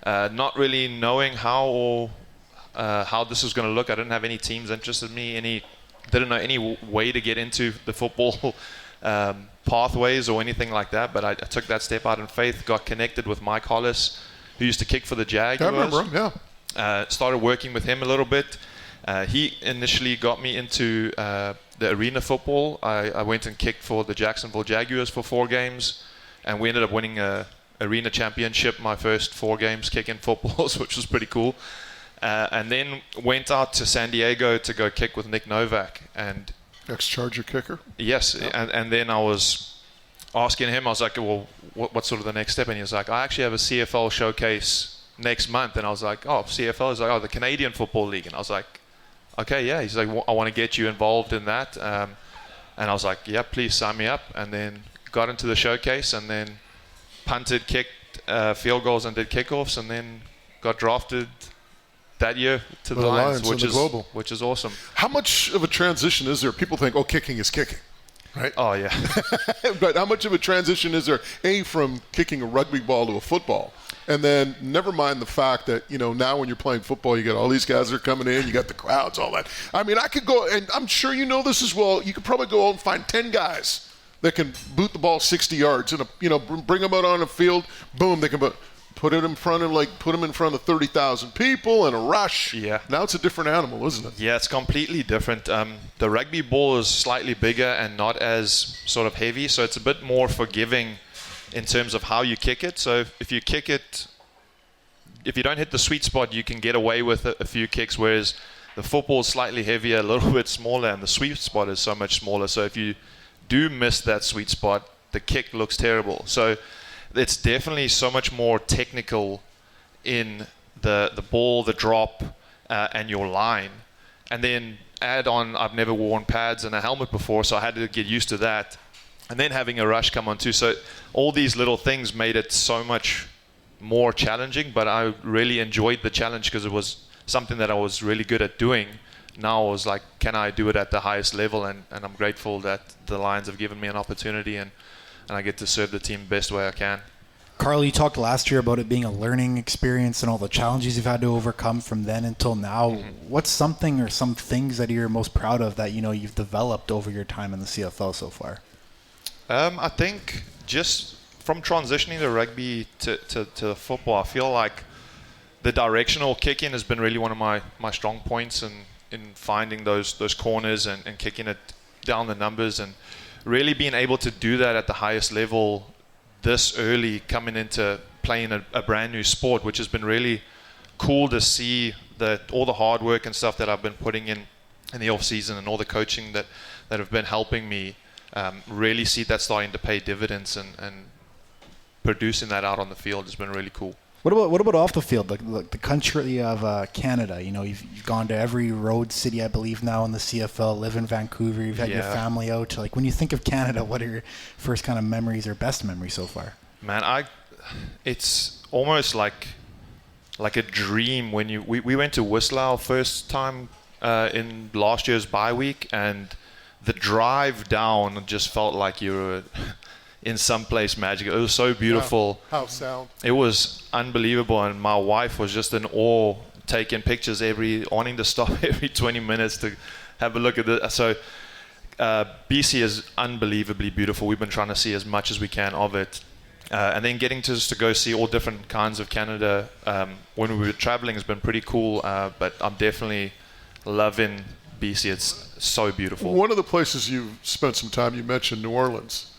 not really knowing how this was going to look. I didn't have any teams interested in me. Didn't know any way to get into the football pathways or anything like that. But I took that step out in faith. Got connected with Mike Hollis, who used to kick for the Jaguars. I remember him. Yeah. Started working with him a little bit. He initially got me into the arena football. I went and kicked for the Jacksonville Jaguars for 4 games, and we ended up winning a arena championship my first 4 games kicking footballs, which was pretty cool. And then went out to San Diego to go kick with Nick Novak. And ex-Charger kicker? Yes. Yep. And then I was asking him, I was like, well, what's sort of the next step? And he was like, I actually have a CFL showcase next month. And I was like, oh, CFL? He's like, oh, the Canadian Football League. And I was like, okay, yeah. He's like, I want to get you involved in that. And I was like, yeah, please sign me up. And then got into the showcase, and then punted, kicked field goals, and did kickoffs, and then got drafted that year to the Lions, which is awesome. How much of a transition is there? People think, kicking is kicking, right? Oh, yeah. But how much of a transition is there, from kicking a rugby ball to a football? And then never mind the fact that, now when you're playing football, you got all these guys that are coming in, you got the crowds, all that. I mean, I could go, and I'm sure you know this as well, you could probably go out and find 10 guys that can boot the ball 60 yards and, bring them out on the field, boom, they can put them in front of 30,000 people and a rush. Yeah. Now it's a different animal, isn't it? Yeah, it's completely different. The rugby ball is slightly bigger and not as sort of heavy, so it's a bit more forgiving in terms of how you kick it. So if you kick it, if you don't hit the sweet spot, you can get away with a few kicks, whereas the football is slightly heavier, a little bit smaller, and the sweet spot is so much smaller. So if you do miss that sweet spot, the kick looks terrible. So it's definitely so much more technical in the ball, the drop, and your line. And then add on, I've never worn pads and a helmet before, so I had to get used to that. And then having a rush come on too. So all these little things made it so much more challenging, but I really enjoyed the challenge because it was something that I was really good at doing. Now I was like, can I do it at the highest level? And I'm grateful that the Lions have given me an opportunity, and I get to serve the team the best way I can. Carl, you talked last year about it being a learning experience and all the challenges you've had to overcome from then until now. What's something or some things that you're most proud of that you've developed over your time in the CFL so far? I think just from transitioning the rugby to football, I feel like the directional kicking has been really one of my strong points in finding those corners and kicking it down the numbers, and really being able to do that at the highest level this early, coming into playing a brand new sport, which has been really cool to see that all the hard work and stuff that I've been putting in the off season and all the coaching that have been helping me really see that starting to pay dividends, and producing that out on the field has been really cool. What about off the field, the country of Canada? You've gone to every road city, I believe, now in the CFL. Live in Vancouver. You've had your family out. When you think of Canada, what are your first kind of memories or best memories so far? Man, it's almost like a dream when we went to Whistler our first time in last year's bye week, and the drive down just felt like you were in some place magical. It was so beautiful. Yeah. How sound. It was unbelievable, and my wife was just in awe, taking pictures wanting to stop every 20 minutes to have a look at it. So BC is unbelievably beautiful. We've been trying to see as much as we can of it. And then getting to go see all different kinds of Canada when we were traveling has been pretty cool, but I'm definitely loving BC. It's so beautiful. One of the places you've spent some time, you mentioned New Orleans.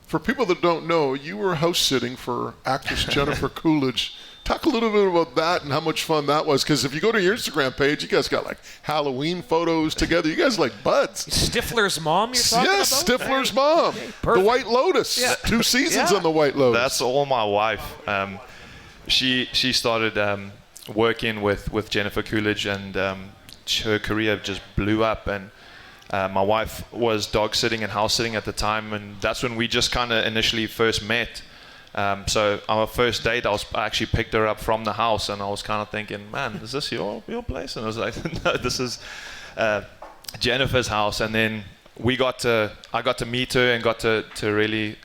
For people that don't know, you were house sitting for actress Jennifer Coolidge. Talk a little bit about that and how much fun that was, because if you go to your Instagram page, you guys got like Halloween photos together. You guys like buds. Stifler's mom, you're talking about? Yes, Stifler's mom. Okay, the White Lotus. Yeah. 2 seasons on the White Lotus. That's all my wife. She started working with Jennifer Coolidge, and her career just blew up. And my wife was dog sitting and house sitting at the time, and that's when we just kind of initially first met. So our first date, I actually picked her up from the house, and I was kind of thinking, man, is this your place? And I was like, no, this is Jennifer's house. And then I got to meet her and got to really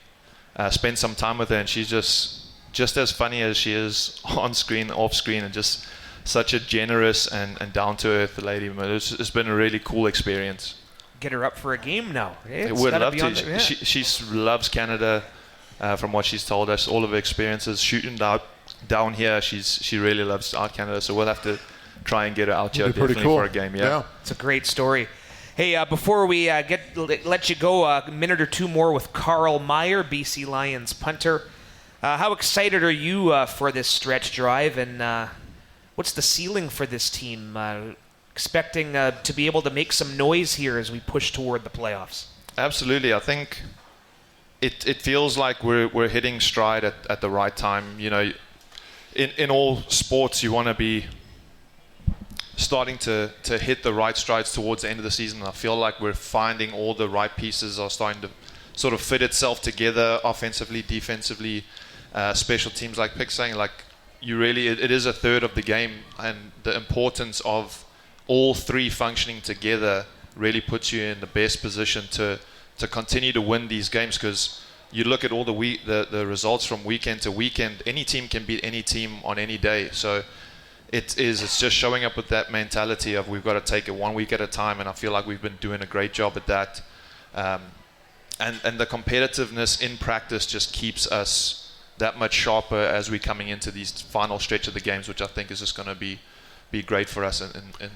spend some time with her, and she's just as funny as she is on screen, off screen, and just such a generous and down-to-earth lady. It's been a really cool experience. Get her up for a game now. I would love to. She loves Canada. From what she's told us, all of her experiences shooting down here, she really loves out Canada. So we'll have to try and get her out here definitely for a game. Yeah, it's a great story. Hey, before we let you go, a minute or two more with Carl Meyer, BC Lions punter. How excited are you for this stretch drive, and what's the ceiling for this team? Expecting to be able to make some noise here as we push toward the playoffs. Absolutely. I think it feels like we're hitting stride at the right time. In all sports, you want to be starting to hit the right strides towards the end of the season. I feel like we're finding all the right pieces are starting to sort of fit itself together, offensively, defensively, special teams, like Pick saying, like it is a third of the game, and the importance of all three functioning together really puts you in the best position to continue to win these games, because you look at all the results from weekend to weekend. Any team can beat any team on any day. So it's just showing up with that mentality of we've got to take it 1 week at a time, and I feel like we've been doing a great job at that. And the competitiveness in practice just keeps us that much sharper as we're coming into these final stretch of the games, which I think is just going to be great for us in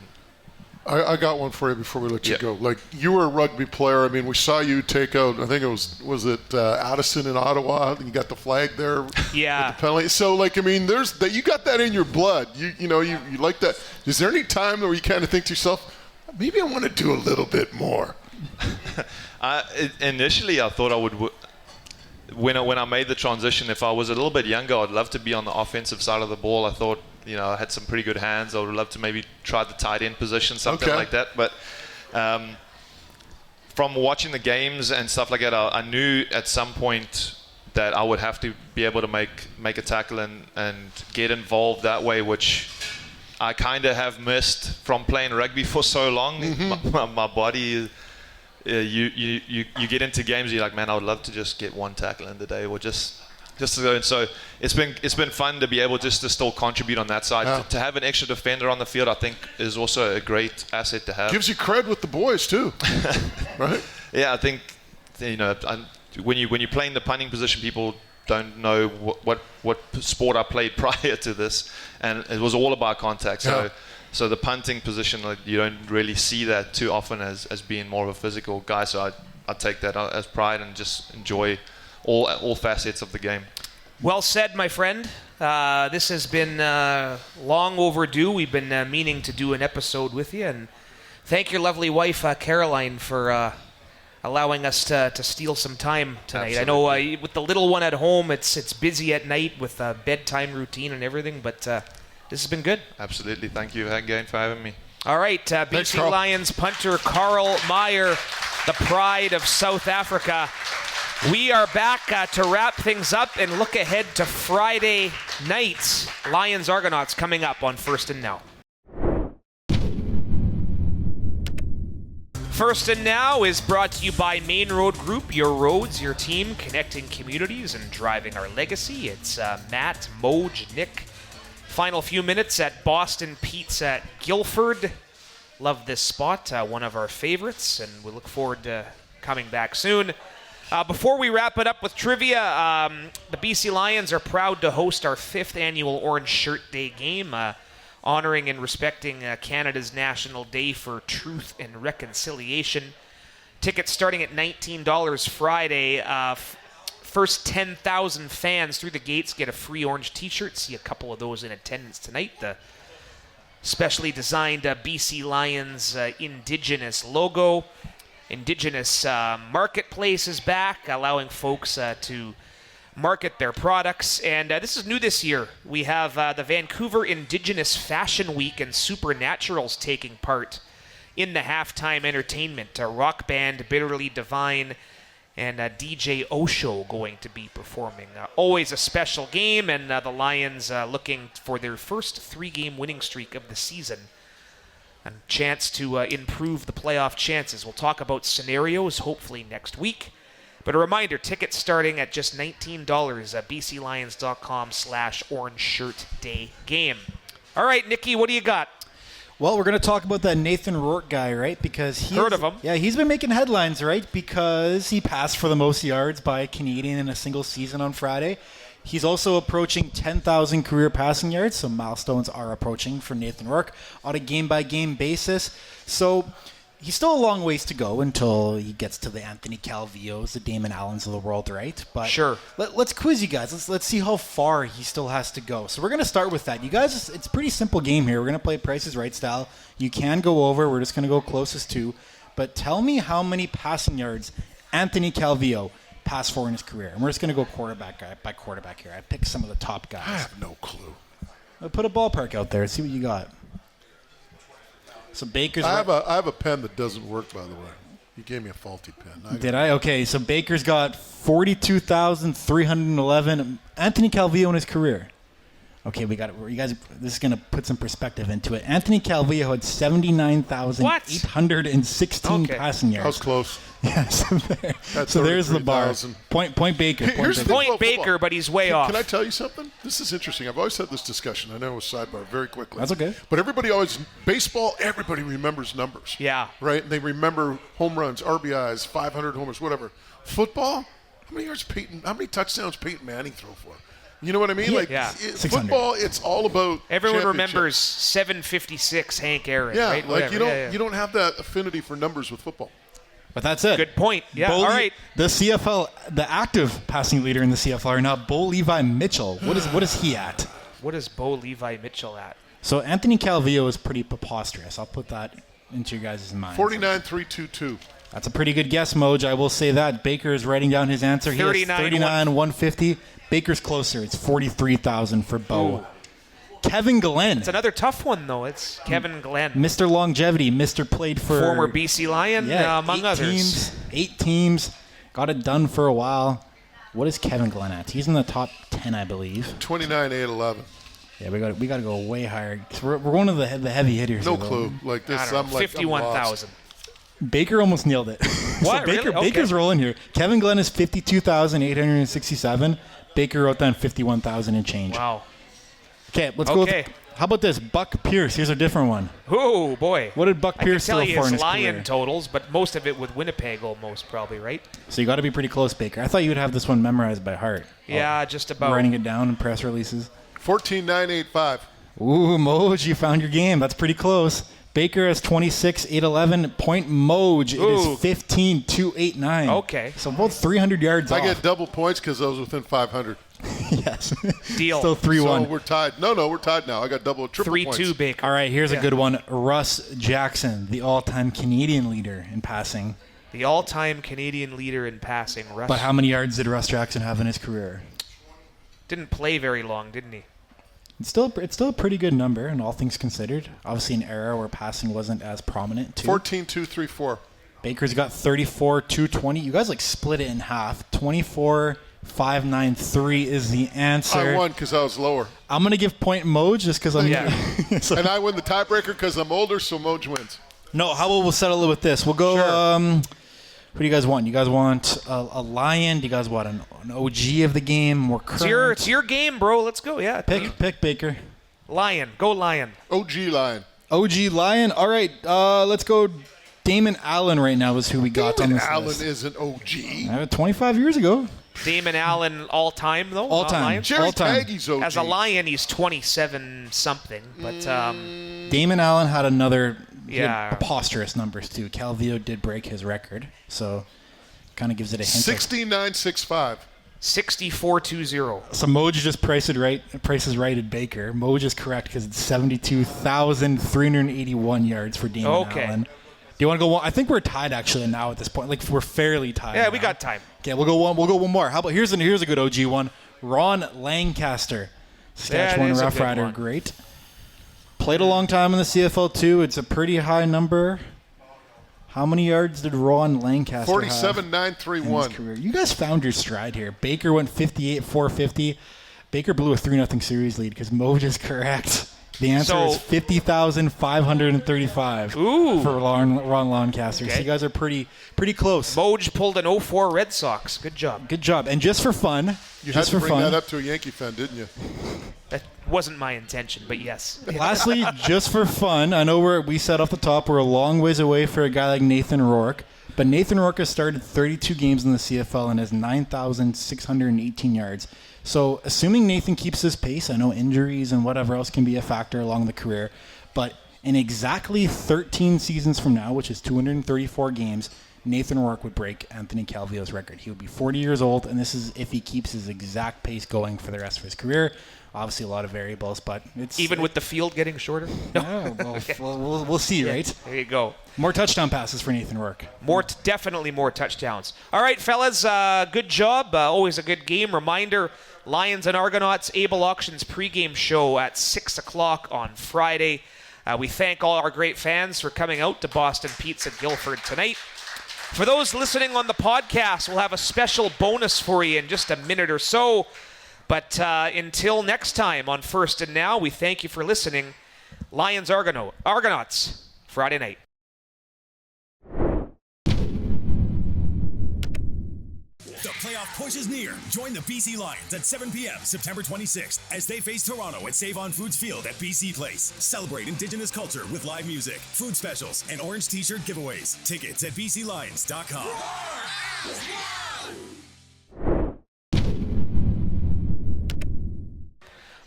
I got one for you before we let you go. Like, you were a rugby player. I mean, we saw you take out, I think it was it Addison in Ottawa? You got the flag there with the penalty. So, like, I mean, there's that, you got that in your blood. You know, you like that. Is there any time where you kind of think to yourself, maybe I want to do a little bit more? Initially, I thought I would. When I made the transition, if I was a little bit younger, I'd love to be on the offensive side of the ball. I thought, you know, I had some pretty good hands. I would love to maybe try the tight end position, something like that. But from watching the games and stuff like that, I knew at some point that I would have to be able to make a tackle and get involved that way, which I kind of have missed from playing rugby for so long. My body, you get into games, you're like, man, I would love to just get one tackle in the day, or just to go. And so it's been fun to be able just to still contribute on that side. To have an extra defender on the field, I think, is also a great asset to have. Gives you cred with the boys too, right? Yeah, I think, you know, when you play in the punting position, people don't know what sport I played prior to this, and it was all about contact. So the punting position, like, you don't really see that too often as being more of a physical guy. So I take that as pride and just enjoy all facets of the game. Well said, my friend. This has been long overdue. We've been meaning to do an episode with you, and thank your lovely wife, Caroline, for allowing us to steal some time tonight. Absolutely. I know with the little one at home, it's busy at night with bedtime routine and everything, but this has been good. Absolutely. Thank you again for having me. All right, BC Lions punter Carl Meyer, the pride of South Africa. We are back to wrap things up and look ahead to Friday night. Lions Argonauts coming up on First and Now. First and Now is brought to you by Main Road Group, your roads, your team, connecting communities and driving our legacy. It's Matt, Moj, Nick. Final few minutes at Boston Pizza Guildford. Love this spot, one of our favorites, and we look forward to coming back soon. Before we wrap it up with trivia, the BC Lions are proud to host our 5th annual Orange Shirt Day game, honoring and respecting Canada's National Day for Truth and Reconciliation. Tickets starting at $19 Friday. First 10,000 fans through the gates get a free orange t-shirt. See a couple of those in attendance tonight. The specially designed BC Lions Indigenous logo. Indigenous Marketplace is back, allowing folks to market their products. And this is new this year. We have the Vancouver Indigenous Fashion Week and Supernaturals taking part in the halftime entertainment. Rock band Bitterly Divine and DJ Osho going to be performing. Always a special game, and the Lions looking for their first 3-game winning streak of the season. A chance to improve the playoff chances. We'll talk about scenarios hopefully next week. But a reminder, tickets starting at just $19 at bclions.com/Orange Shirt Day game. All right, Nikki, what do you got? Well, we're going to talk about that Nathan Rourke guy, right? Because heard of him. Yeah, he's been making headlines, right? Because he passed for the most yards by a Canadian in a single season on Friday. He's also approaching 10,000 career passing yards, so milestones are approaching for Nathan Rourke on a game-by-game basis. So he's still a long ways to go until he gets to the Anthony Calvillos, the Damon Allens of the world, right? But sure. Let's quiz you guys. Let's see how far he still has to go. So we're going to start with that. You guys, it's a pretty simple game here. We're going to play Price is Right style. You can go over. We're just going to go closest to. But tell me how many passing yards Anthony Calvillo passed for in his career. And we're just going to go quarterback by quarterback here. I picked some of the top guys. I have no clue. I'll put a ballpark out there. See what you got. So Baker's... I have a pen that doesn't work, by the way. You gave me a faulty pen. Did I? Okay, so Baker's got 42,311. Anthony Calvillo in his career. Okay, we got it. You guys, this is going to put some perspective into it. Anthony Calvillo had 79,816 passing yards. That was close. Yeah, so there's the bar. Point Baker. Point Baker, but he's way off. Can I tell you something? This is interesting. I've always had this discussion. I know it was sidebar very quickly. That's okay. But everybody remembers numbers. Yeah. Right? And they remember home runs, RBIs, 500 homers, whatever. Football? How many touchdowns Peyton Manning throw for? You know what I mean? Yeah. Like Yeah. 600. football, it's all about Everyone championship. remembers 756 Hank Aaron, Yeah, right? like Whatever. you don't have that affinity for numbers with football. But that's it. Good point. Yeah, Bo all right. The CFL, the active passing leader in the CFL are now Bo Levi Mitchell. What is he at? What is Bo Levi Mitchell at? So Anthony Calvillo is pretty preposterous. I'll put that into your guys' mind. 49,322. That's a pretty good guess, Moj. I will say that. Baker is writing down his answer. He has 39,150. Baker's closer. It's 43,000 for Bo. Ooh. Kevin Glenn. It's another tough one, though. It's Kevin Glenn. Mr. Longevity. Mr. played for... Former BC Lion, among others. 8 teams. Got it done for a while. What is Kevin Glenn at? He's in the top 10, I believe. 29,811. Yeah, we got to go way higher. We're one of the heavy hitters. No here, though. clue. Like this, I don't know, I'm 51,000. Baker almost nailed it. What? Baker, Really? Okay. Baker's rolling here. Kevin Glenn is 52,867. Baker wrote down 51,000 and change. Wow. Okay, let's go. How about this? Buck Pierce. Here's a different one. Oh, boy. What did Buck Pierce I can tell throw you for in his his Lion career? totals, but most of it with Winnipeg almost, probably, right? So you got to be pretty close, Baker. I thought you would have this one memorized by heart. Yeah, just about. Writing it down in press releases. 14,985. Ooh, Moj, you found your game. That's pretty close. Baker has 26,811. Point Moj, it is 15,289. Okay. So both 300 yards I off. get double points because I was within 500. Yes. Deal. Still 3-1. So we're tied. No, we're tied now. I got triple 3-2 points. Baker. All right, here's a good one. Russ Jackson, the all-time Canadian leader in passing. The all-time Canadian leader in passing. Russ But how many yards did Russ Jackson have in his career? didn't play very long, didn't he? It's still a pretty good number, in all things considered. Obviously, an era where passing wasn't as prominent, too. 14,234. Baker's got 34,220. You guys, split it in half. 24,593 is the answer. I won because I was lower. I'm going to give point Moj just because I'm... Yeah. So- And I win the tiebreaker because I'm older, so Moj wins. No, how about we'll settle it with this? We'll go... Sure. Who do you guys want? You guys want a Lion? Do you guys want an OG of the game? More current? It's your game, bro. Let's go. Yeah. Pick Baker. Lion. Go Lion. OG Lion. OG Lion. All right, let's go. Damon Allen right now is who we got on Damon this Allen list. is an OG. 25 years ago. Damon Allen all-time, though? All time. Lion? Jerry All-time. Taggy's OG. As a Lion, he's 27-something. But Damon Allen had another he had Yeah. preposterous numbers, too. Calvillo did break his record, so kind of gives it a hint. 69.65. 64-20. So Moj just prices righted Baker. Moj is correct because it's 72,381 yards for Damon Okay. Allen. Do you want to go one? I think we're tied actually now at this point. We're fairly tied. Yeah, we now. got time. Okay, we'll go one more. How about here's a good OG one. Ron Lancaster, Saskatchewan is a Rough good Rider, one. great. Played a long time in the CFL too. It's a pretty high number. How many yards did Ron Lancaster have in his 47,931. career? You guys found your stride here. Baker went 58,450. Baker blew a 3-0 series lead because Moj is correct. The answer is 50,535 Ooh. for Ron Lancaster. So Okay. you guys are pretty close. Moj pulled an 04 Red Sox. Good job. Good job. And just for fun, You had to bring that up to a Yankee fan, didn't you? That wasn't my intention, but yes. Lastly, just for fun, I know we said off the top we're a long ways away for a guy like Nathan Rourke, but Nathan Rourke has started 32 games in the CFL and has 9,618 yards. So assuming Nathan keeps his pace, I know injuries and whatever else can be a factor along the career, but in exactly 13 seasons from now, which is 234 games, Nathan Rourke would break Anthony Calvillo's record. He would be 40 years old, and this is if he keeps his exact pace going for the rest of his career. Obviously, a lot of variables, but it's... Even with the field getting shorter? No, we'll see, right? There you go. More touchdown passes for Nathan Rourke. Definitely more touchdowns. All right, fellas, good job. Always a good game. Reminder, Lions and Argonauts Able Auctions pregame show at 6 o'clock on Friday. We thank all our great fans for coming out to Boston Pizza Guildford tonight. For those listening on the podcast, we'll have a special bonus for you in just a minute or so. But until next time on First and Now, we thank you for listening. Lions Argonauts, Friday night. The playoff push is near. Join the BC Lions at 7 p.m. September 26th as they face Toronto at Save on Foods Field at BC Place. Celebrate Indigenous culture with live music, food specials, and orange t-shirt giveaways. Tickets at bclions.com.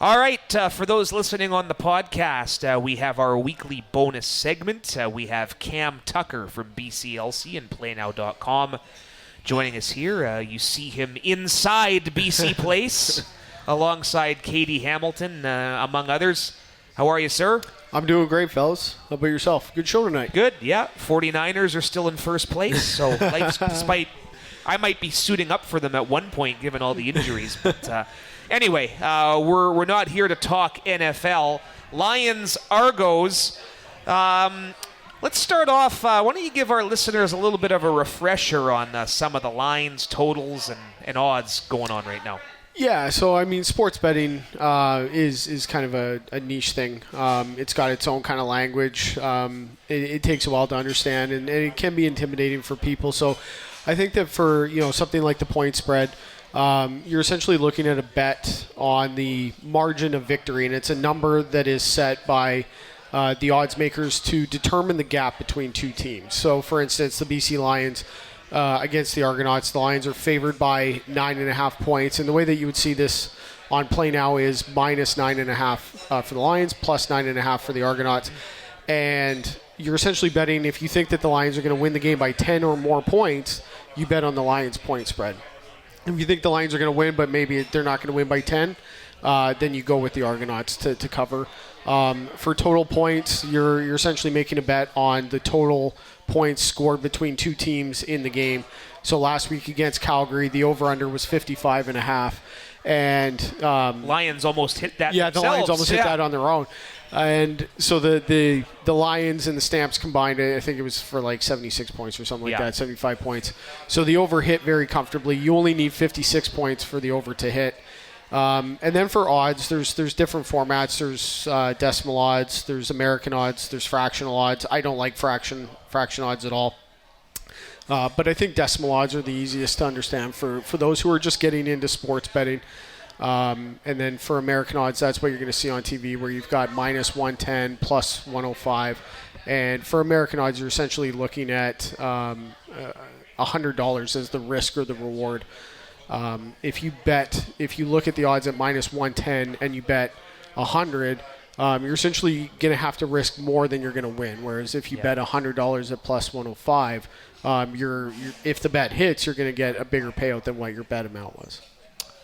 All right, for those listening on the podcast, we have our weekly bonus segment. We have Cam Tucker from BCLC and PlayNow.com joining us here. You see him inside BC Place alongside Katie Hamilton, among others. How are you, sir? I'm doing great, fellas. How about yourself? Good show tonight. Good, yeah. 49ers are still in first place, so despite I might be suiting up for them at one point given all the injuries, but... Anyway, we're not here to talk NFL. Lions, Argos. Let's start off. Why don't you give our listeners a little bit of a refresher on some of the lines, totals, and odds going on right now? Yeah, so I mean, sports betting is kind of a niche thing. It's got its own kind of language. It takes a while to understand, and it can be intimidating for people. So I think that for something like the point spread, you're essentially looking at a bet on the margin of victory, and it's a number that is set by the odds makers to determine the gap between two teams. So, for instance, the BC Lions against the Argonauts, the Lions are favored by 9.5 points, and the way that you would see this on PlayNow is minus 9.5 for the Lions, plus 9.5 for the Argonauts, and you're essentially betting if you think that the Lions are going to win the game by 10 or more points, you bet on the Lions point spread. If you think the Lions are going to win, but maybe they're not going to win by 10, then you go with the Argonauts to cover. For total points, you're essentially making a bet on the total points scored between two teams in the game. So last week against Calgary, the over-under was 55.5. And Lions almost hit that themselves. The Lions almost hit that on their own. And so the Lions and the Stamps combined, I think it was for like 76 points or something like that, 75 points. So the over hit very comfortably. You only need 56 points for the over to hit. And then for odds, there's different formats. There's decimal odds, there's American odds, there's fractional odds. I don't like fraction odds at all. But I think decimal odds are the easiest to understand for those who are just getting into sports betting. And then for American odds, that's what you're going to see on TV, where you've got minus 110, plus 105. And for American odds, you're essentially looking at $100 as the risk or the reward. If you look at the odds at minus 110 and you bet 100, you're essentially going to have to risk more than you're going to win. Whereas if you bet $100 at plus 105, if the bet hits, you're going to get a bigger payout than what your bet amount was.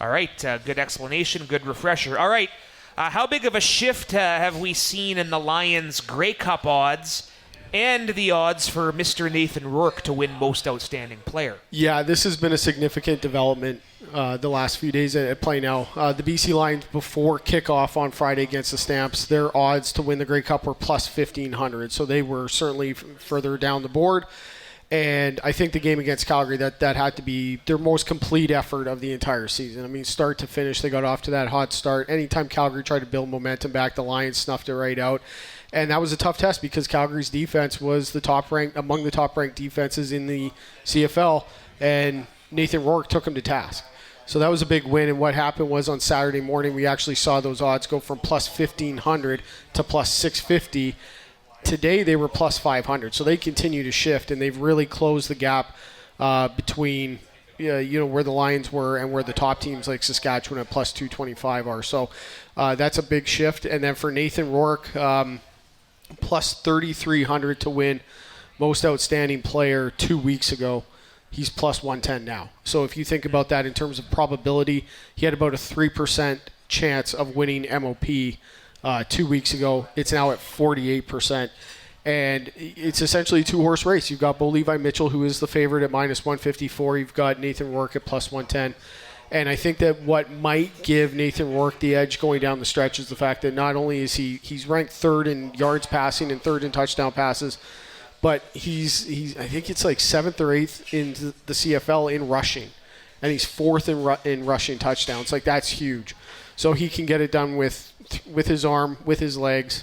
All right, good explanation, good refresher. All right, how big of a shift have we seen in the Lions' Grey Cup odds and the odds for Mr. Nathan Rourke to win Most Outstanding Player? Yeah, this has been a significant development the last few days at PlayNow. The BC Lions, before kickoff on Friday against the Stamps, their odds to win the Grey Cup were plus 1,500, so they were certainly further down the board. And I think the game against Calgary, that had to be their most complete effort of the entire season. I mean, start to finish, they got off to that hot start. Anytime Calgary tried to build momentum back, the Lions snuffed it right out. And that was a tough test because Calgary's defense was among the top-ranked defenses in the CFL, and Nathan Rourke took him to task. So that was a big win, and what happened was on Saturday morning, we actually saw those odds go from plus 1,500 to plus 650. Today they were plus 500, so they continue to shift, and they've really closed the gap between where the Lions were and where the top teams like Saskatchewan at plus 225 are. So that's a big shift. And then for Nathan Rourke, plus 3,300 to win Most Outstanding Player 2 weeks ago. He's plus 110 now. So if you think about that in terms of probability, he had about a 3% chance of winning MOP 2 weeks ago. It's now at 48%. And it's essentially a two-horse race. You've got Bo Levi Mitchell, who is the favorite at minus 154. You've got Nathan Rourke at plus 110. And I think that what might give Nathan Rourke the edge going down the stretch is the fact that not only is he's ranked third in yards passing and third in touchdown passes, but he's I think it's like 7th or 8th in the CFL in rushing. And he's 4th in rushing touchdowns. Like, that's huge. So he can get it done with his arm, with his legs.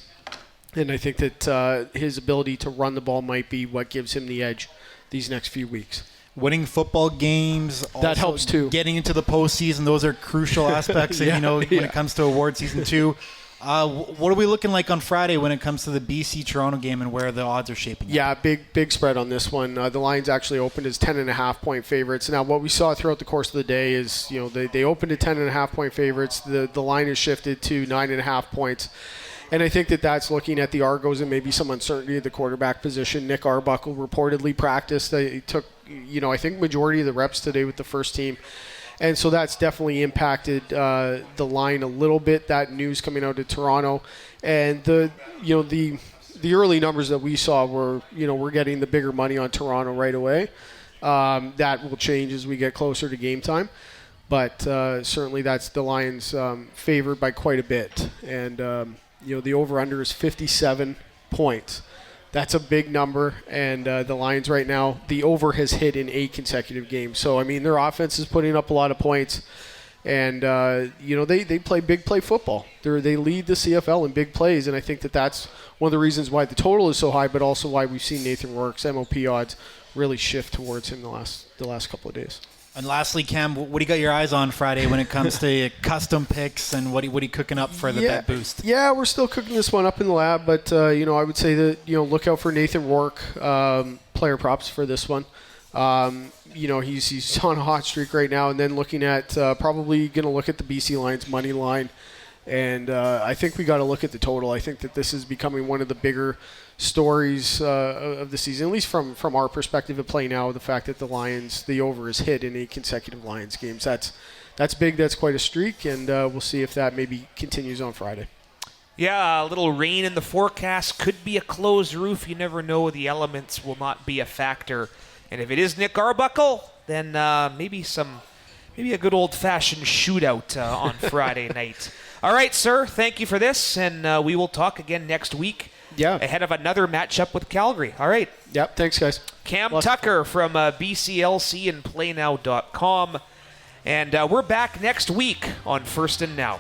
And I think that his ability to run the ball might be what gives him the edge these next few weeks. Winning football games, that helps too. Getting into the postseason, those are crucial aspects. When it comes to award season 2. What are we looking like on Friday when it comes to the BC-Toronto game and where the odds are shaping up? Yeah, big spread on this one. The Lions actually opened as 10.5-point favorites. Now, what we saw throughout the course of the day is, they opened at 10.5-point favorites. The line is shifted to 9.5 points. And I think that's looking at the Argos and maybe some uncertainty at the quarterback position. Nick Arbuckle reportedly practiced. He took, I think majority of the reps today with the first team. And so that's definitely impacted the line a little bit, that news coming out of Toronto. And the early numbers that we saw were, we're getting the bigger money on Toronto right away. That will change as we get closer to game time. But certainly that's the Lions favored by quite a bit. And, the over-under is 57 points. That's a big number, and the Lions right now, the over has hit in 8 consecutive games. So, I mean, their offense is putting up a lot of points, and, they play big play football. They lead the CFL in big plays, and I think that's one of the reasons why the total is so high, but also why we've seen Nathan Rourke's MOP odds really shift towards him the last couple of days. And lastly, Cam, what do you got your eyes on Friday when it comes to custom picks and what are you cooking up for the bet boost? Yeah, we're still cooking this one up in the lab, but I would say that look out for Nathan Rourke player props for this one. He's on a hot streak right now, and then looking at probably going to look at the BC Lions money line, and I think we got to look at the total. I think that this is becoming one of the bigger stories of the season, at least from our perspective at PlayNow. The fact that the over is hit in 8 consecutive Lions games, that's big. That's quite a streak, and we'll see if that maybe continues on Friday. Yeah, a little rain in the forecast. Could be a closed roof. You never know. The elements will not be a factor. And if it is Nick Arbuckle, then maybe a good old-fashioned shootout on Friday night. All right, sir. Thank you for this, and we will talk again next week. Yeah. Ahead of another matchup with Calgary. All right. Yep. Thanks, guys. Cam Tucker from BCLC and PlayNow.com. And we're back next week on First and Now.